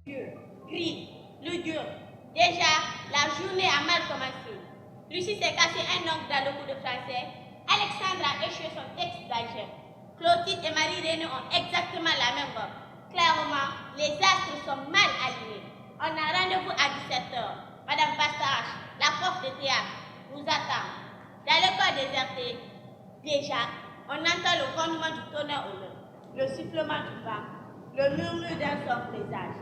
Dieu, crie, le Dieu. Déjà, la journée a mal commencé. Lucie s'est cassé un ongle dans le cours de français. Alexandre a échoué son texte d'algèbre. Clotilde et Marie-Renée ont exactement la même robe. Clairement, les astres sont mal alignés. On a rendez-vous à 17h. Madame Bastarache, la prof de théâtre, nous attend. Dans l'école désertée, déjà, on entend le grondement du tonnerre au loin, le sifflement du vent, le murmure d'un sort présage.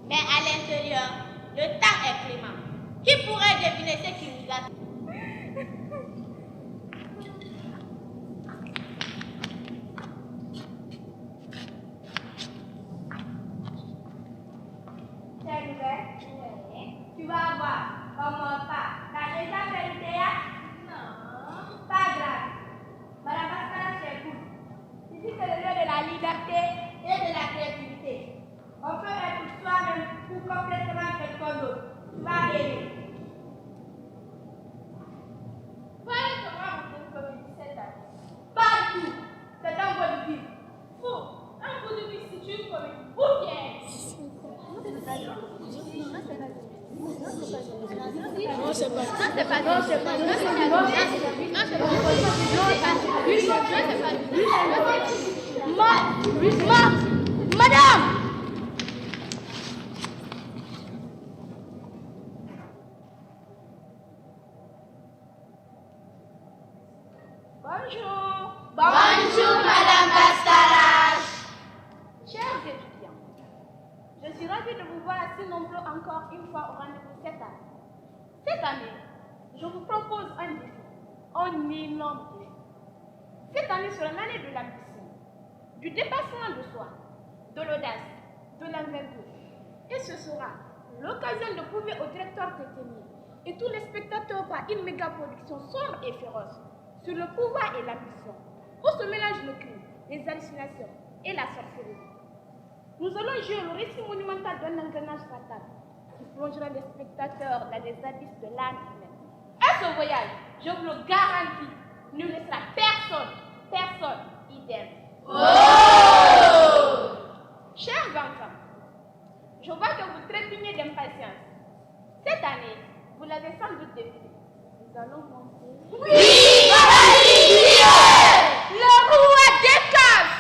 Mais à l'intérieur, le temps est clément. Qui pourrait deviner ce qui nous attend? C'est nouvelle? Tu vas voir, on ne monte pas. T'as déjà fait le théâtre? Non. Pas grave. Madame Pascal, j'écoute. Ici, c'est le lieu de la liberté et de la créativité. On peut être soi-même ou complètement quelqu'un d'autre. Tu vas aimer. Voilà comment vous comme 17 ans. Pas du tout. C'est un vaudeville. Faux. Un vaudeville, c'est une comédie. Ou bien. Non, c'est pas. Non, c'est pas. Non, c'est pas. Non, c'est pas. Non, c'est pas. Non, c'est pas. Madame. Bonjour. Bonjour, Madame Bastarache. Chers étudiants, je suis ravie de vous voir si nombreux encore une fois au rendez-vous cette année. Cette année, je vous propose un défi, un énorme défi. Cette année sera l'année de l'ambition, du dépassement de soi, de l'audace, de l'envergure. Et ce sera l'occasion de prouver au directeur technique et tous les spectateurs par une méga production sombre et féroce sur le pouvoir et l'ambition, où se mélangent le crime, les hallucinations et la sorcellerie. Nous allons jouer le récit monumental d'un engrenage fatal qui plongera les spectateurs dans les abysses de l'âme humaine. À ce voyage, je vous le garantis, ne laissera personne idem. Oh! Chers enfants, je vois que vous trépignez d'impatience. Cette année, vous l'avez sans doute deviné. Nous allons monter. Oui, Le roi des cases.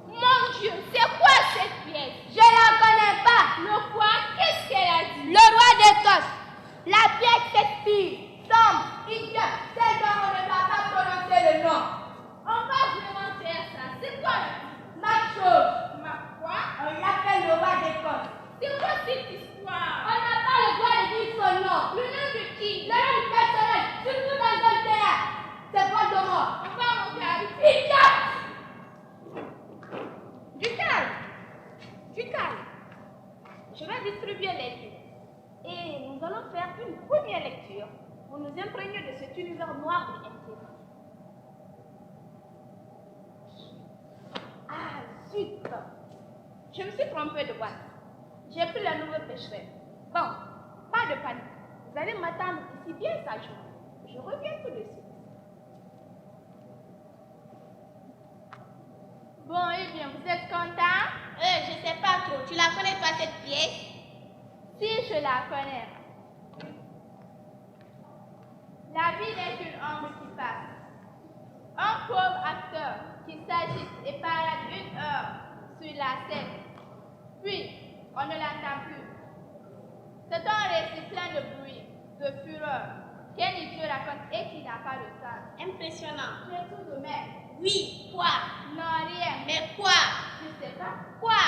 Mon Dieu, c'est quoi cette pièce? je la connais pas. Le quoi? Qu'est-ce qu'elle a dit? Le roi d'Écosse. La pièce s'expire. Sombre, idiot, celle dont on ne va pas prononcer le nom. On va vraiment faire ça. C'est quoi? Macho. Ma quoi? On l'appelle le roi d'Écosse. C'est quoi cette histoire? On n'a pas le droit de dire son nom. Le nom de qui? Le nom du personnage, surtout dans un théâtre. C'est pas de mort. On va monter avec. Idiot. Du calme. Je vais distribuer les livres. Et nous allons faire une première lecture pour nous imprégner de cet univers noir et inquiétant. Ah, zut! Je me suis trompée de boîte. J'ai pris la nouvelle pêcherette. Bon, pas de panique. Vous allez m'attendre ici bien sagement. Je reviens tout de suite. Bon, eh bien, vous êtes content? Je sais pas trop. Tu la connais toi cette pièce? Si, je la connais. La vie n'est qu'une ombre qui passe. Un pauvre acteur qui s'agite et parade 1 heure sur la scène. Puis, on ne l'entend plus. C'est un récit plein de bruit, de fureur, qu'un idiot raconte et qui n'a pas de sens. Impressionnant. Tu es tout de même. Oui, quoi? Non, rien. Mais quoi? Je sais pas. Quoi?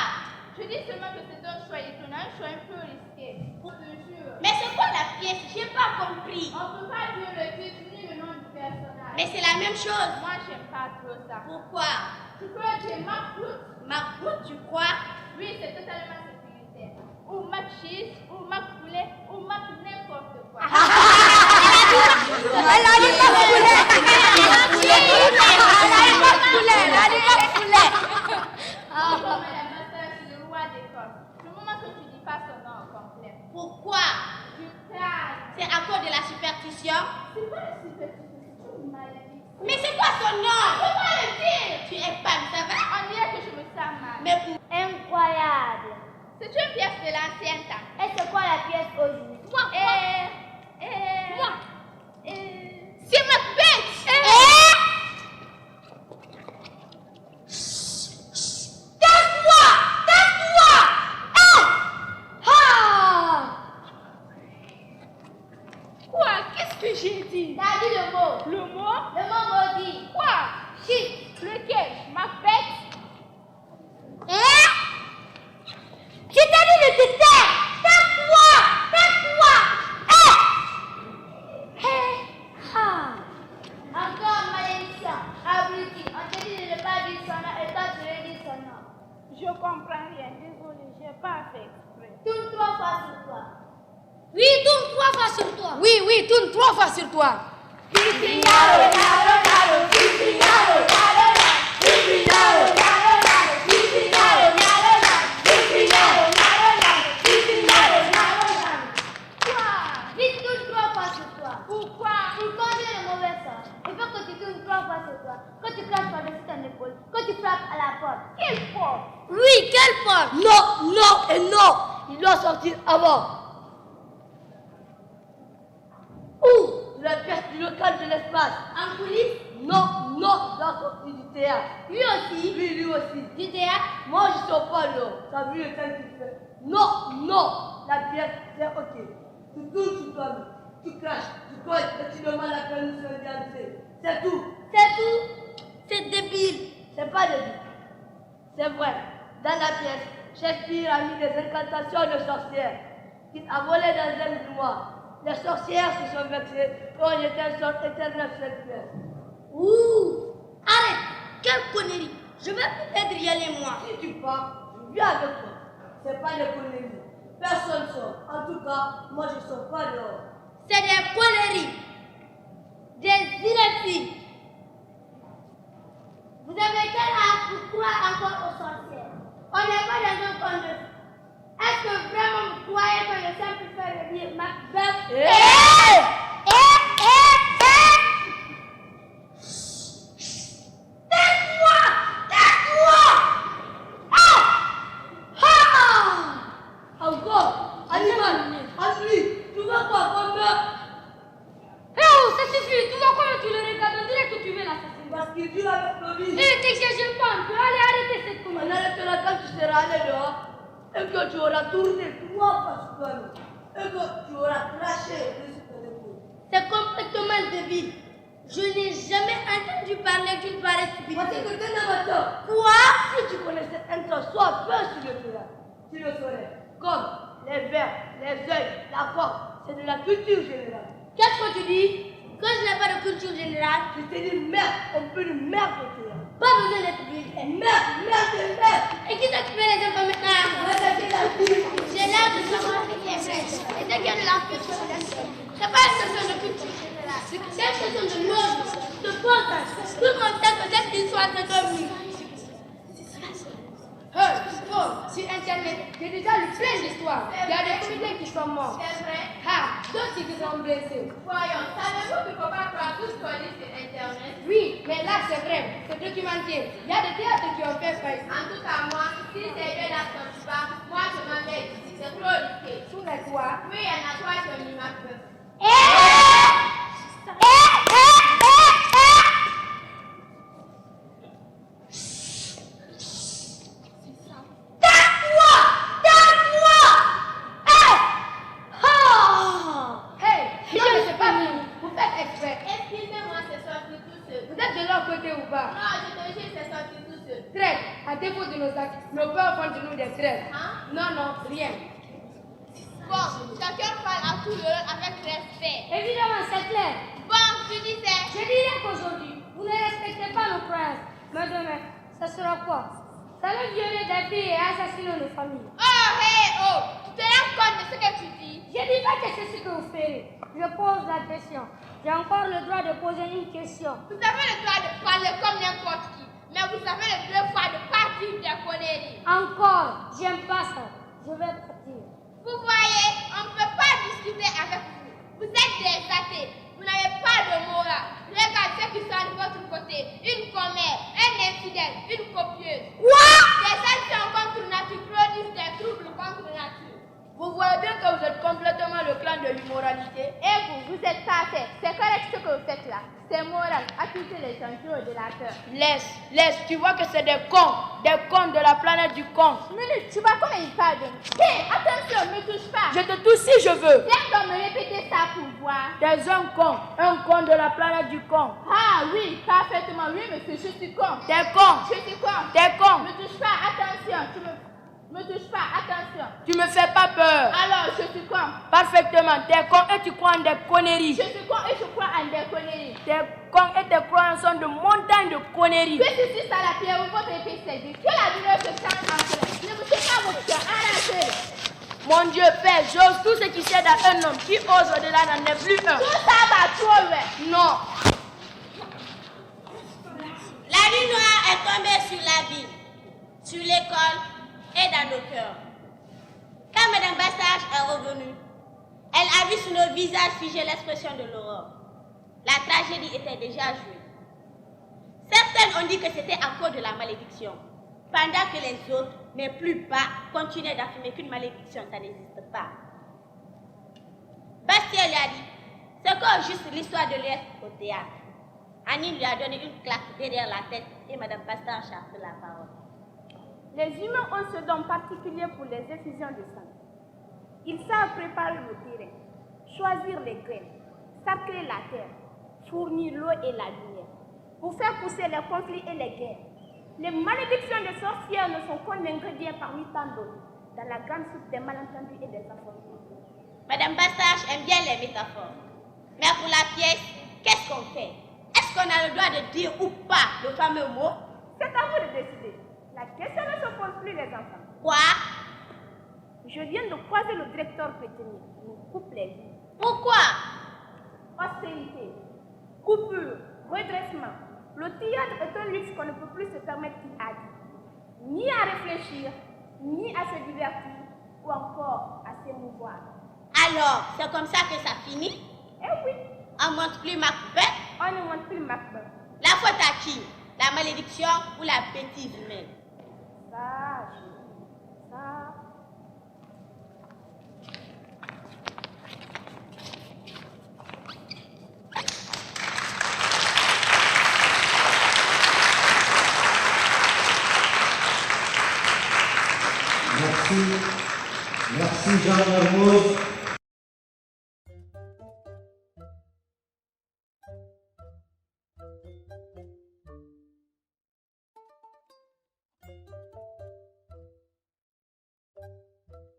Je dis seulement que c'est un choix étonnant, un choix un peu risqué. Je te jure. Mais c'est quoi la pièce? J'ai pas compris. On peut pas dire le titre ni le nom du personnage. Mais c'est la même chose. Moi, j'aime pas trop ça. Pourquoi? Tu peux dire Macroute? Macroute, tu crois? Oui, c'est totalement sécuritaire. Ou Mac Cheese, ou Mac Poulet, ou Mac n'importe quoi. Elle a dit Mac Poulet. C'est à cause de la superstition. C'est pas la superstition, c'est une maladie. Mais c'est quoi son nom? Comment le dire? Tu es pas, ça va? On dirait que je me sens mal. Mais Incroyable. C'est une pièce de l'ancien temps. Et c'est quoi la pièce aujourd'hui? Moi. c'est ma bête! Tasse-toi! Tasse-toi! Quoi? Qu'est-ce que j'ai dit? T'as dit le mot. Le mot? Le mot maudit. Quoi? Shit. Lequel? Ma bête? Je t'ai dit de te taire. Taire-toi. Taire-toi. Encore malédiction. Abruti. On te dit de ne pas dire son nom et toi tu veux dire son nom. Je comprends rien. Désolée, j'ai pas fait exprès. Tourne 3 fois sur toi. Oui, tourne 3 fois sur toi. Oui, tourne 3 fois sur toi. Vite, tourne 3 fois sur toi. Pourquoi? Pour conjurer le mauvais sort, il faut que tu tournes 3 fois sur toi, que tu craches par-dessus ton épaule, que tu frappes à la porte. Quelle porte? Oui, quelle porte? Non, non et non. Il doit sortir avant. Ou la pièce du local de l'espace. En coulisses, Non, non, il doit sortir du théâtre. lui aussi, Oui, lui aussi. du théâtre. Moi, je ne sors pas dehors. T'as vu le temps qu'il fait. Non, non. La pièce, c'est ok. Tu tournes sur toi-même. Tu craches, tu colles et tu demandes la permission d'entrer. C'est tout. C'est tout. C'est débile. C'est pas débile. C'est vrai. Dans la pièce, Shakespeare a mis des incantations de sorcières. Il a volé dans un grimoire. Les sorcières se sont vexées et ont jeté un sort éternel sur cette pièce. Ouh! Arrête! Quelle connerie! Je vais peut-être y aller moi. Si tu pars, je viens avec toi. C'est pas des conneries. Personne sort. En tout cas, moi je sors pas dehors. C'est des conneries. Des iréties. Vous avez quel âge pour croire encore aux sorcières? On n'est pas dans un conte de fées. Est-ce que vraiment vous croyez que je sais plus faire le dire Macbeth? Tais-toi! Tais-toi! Encore, animal, Andri, tu vas quoi comme meurtre? Ça suffit! Tu vois comment tu le regardes? On dirait que tu veux l'assassiner. Parce qu'il dit avec le vie. T'exagères pas, tu vas aller arrêter cette On connerie. arrêtera quand tu seras allé dehors et que tu auras tourné 3 fois sur toi-même et que tu auras craché dessus ton épaule. C'est complètement débile. Je n'ai jamais entendu parler d'une pareille Parce stupidité. que tu es un amateur. Quoi? Si tu connaissais un temps, sois peu sur le terrain, tu le saurais. Comme les vers, les œils, la force, c'est de la culture générale. Qu'est-ce que tu dis? Que je n'ai pas de culture générale? Je te dis merde, on peut dire merde au terrain. Pas besoin d'être vulgaire. Merde, merde, merde. Et qui s'occupe les enfants maintenant? Répétez la vie. J'ai l'air de savoir ce qui est vrai. Et ce qui est de la culture générale. C'est pas une question de culture générale. C'est une question de mode, de pensée. Tout le monde sait que cette histoire c'est comme lui. Sur Internet, j'ai déjà lu plein d'histoires. Il y a des comédiens qui sont morts. C'est vrai? D'autres qui sont blessés. Voyons, savez-vous qu'il ne faut pas croire tout ce qu'on lit sur Internet? Oui, mais là c'est vrai, c'est documenté. Il y a des théâtres qui ont fait faillite. En tout cas, moi, si c'est eux là qui ne pas, moi je m'en vais ici. C'est trop risqué. Sous les toits. Oui, il y en a trois qui ont mis ma peur. Hey, je ne sais pas vous. Vous faites exprès. Excusez-moi, c'est sorti tout seul. Vous êtes de leur côté ou pas? Non, je te jure, c'est sorti tout seul. Traite. À défaut de nos actes, nos peurs font de nous des traites. Hein? Non, rien. Bon, chacun parle à tout le monde avec respect. Évidemment, c'est clair. Bon, tu disais. Je dirais qu'aujourd'hui, vous ne respectez pas nos croyances. Mais demain, ça sera quoi? Ça va violer des filles et assassiner nos familles. Oh, hey, oh, tu te rends compte de ce que tu dis? Je ne dis pas que c'est ce que vous ferez. Je pose la question. J'ai encore le droit de poser une question. Vous avez le droit de parler comme n'importe qui, mais vous avez le devoir de ne pas dire des conneries. Encore, j'aime pas ça. Je vais partir. Vous voyez, on ne peut pas discuter avec vous. Vous êtes des athées. Vous n'avez pas de morale. Regardez ceux qui sont de votre côté. Une commère, un infidèle, une copieuse. Quoi? Des actions contre nature produisent des troubles contre nature. Vous voyez bien que vous êtes complètement le clan de l'immoralité. Et vous êtes parfait. C'est correct ce que vous faites là. C'est moral. Accuser les gens de la peur. Laisse, tu vois que c'est des cons de la planète du con. Minute, tu vois comment il parle de nous. Hé, attention, ne me touche pas. Je te touche si je veux. Viens donc me répéter ça pour voir. T'es un con de la planète du con. Ah oui, parfaitement, oui monsieur, je suis con. T'es con, Je suis con. t'es con. Ne me touche pas, attention, me touche pas, attention. Tu me fais pas peur. Alors, je suis con. Parfaitement, t'es con et tu crois en des conneries. Je suis con et je crois en des conneries. T'es con et tes croyances sont de montagnes de conneries. Puis si ça la pierre, votre épée s'est dit. Que la douleur se change en colère. Ne me touche pas votre cœur, arrêtez. Mon Dieu, Père, j'ose tout ce qui sert à un homme qui ose au-delà n'en est plus un. Tout ça va trop loin. Non. La nuit noire est tombée sur la ville, sur l'école et dans nos cœurs. Quand Mme Bastage est revenue, elle a vu sur nos visages figés l'expression de l'aurore. La tragédie était déjà jouée. Certaines ont dit que c'était à cause de la malédiction, pendant que les autres, mais plus bas, continuaient d'affirmer qu'une malédiction, ça n'existe pas. Bastien lui a dit, c'est comme juste l'histoire de l'Est au théâtre. Annie lui a donné une claque derrière la tête et Mme Bastage a pris la parole. Les humains ont ce don particulier pour les effusions de sang. Ils savent préparer le terrain, choisir les graines, sacrer la terre, fournir l'eau et la lumière, pour faire pousser les conflits et les guerres. Les malédictions des sorcières ne sont qu'un ingrédient parmi tant d'autres, dans la grande soupe des malentendus et des affrontements. Madame Bastage aime bien les métaphores. Mais pour la pièce, qu'est-ce qu'on fait? Est-ce qu'on a le droit de dire ou pas le fameux mot? C'est à vous de décider. La question ne se pose plus, les enfants. Quoi? Je viens de croiser le directeur pétenier. Il nous coupe les vies. Pourquoi? Austérité, coupure, redressement. Le théâtre est un luxe qu'on ne peut plus se permettre, qu'il a dit. Ni à réfléchir, ni à se divertir, ou encore à s'émouvoir. Alors, c'est comme ça que ça finit? Eh oui, On ne montre plus Macbeth? on ne montre plus Macbeth. La faute à qui? La malédiction ou la bêtise humaine? Ça. Merci Jean Mermoz.